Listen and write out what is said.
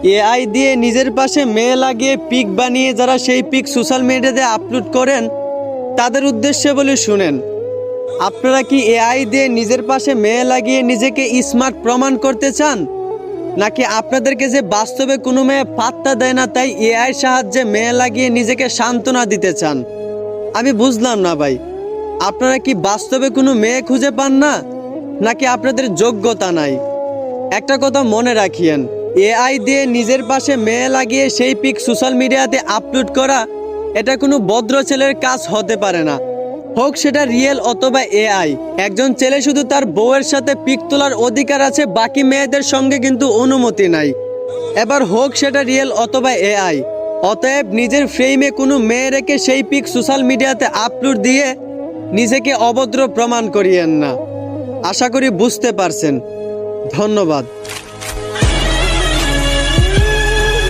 AI দিয়ে নিজের পাশে মেয়ে লাগিয়ে পিক বানিয়ে যারা সেই পিক সোশ্যাল মিডিয়াতে আপলোড করেন তাদের উদ্দেশ্যে বলে শুনেন, আপনারা কি এআই দিয়ে নিজের পাশে মেয়ে লাগিয়ে নিজেকে স্মার্ট প্রমাণ করতে চান, নাকি আপনাদেরকে যে বাস্তবে কোনো মেয়ে পাত্তা দেয় না তাই এআই সাহায্যে মেয়ে লাগিয়ে নিজেকে সান্ত্বনা দিতে চান? আমি বুঝলাম না ভাই, আপনারা কি বাস্তবে কোনো মেয়ে খুঁজে পান না, নাকি আপনাদের যোগ্যতা নাই? একটা কথা মনে রাখিয়েন, এআই দিয়ে নিজের পাশে মেয়ে লাগিয়ে সেই পিক সোশ্যাল মিডিয়াতে আপলোড করা এটা কোনো ভদ্র ছেলের কাজ হতে পারে না, হোক সেটা রিয়েল অথবা এআই। একজন ছেলে শুধু তার বউয়ের সাথে পিক তোলার অধিকার আছে, বাকি মেয়েদের সঙ্গে কিন্তু অনুমতি নাই। এবার হোক সেটা রিয়েল অথবা এআই। অতএব নিজের ফ্রেমে কোনো মেয়ে রেখে সেই পিক সোশ্যাল মিডিয়াতে আপলোড দিয়ে নিজেকে অভদ্র প্রমাণ করিয়েন না। আশা করি বুঝতে পারছেন। ধন্যবাদ।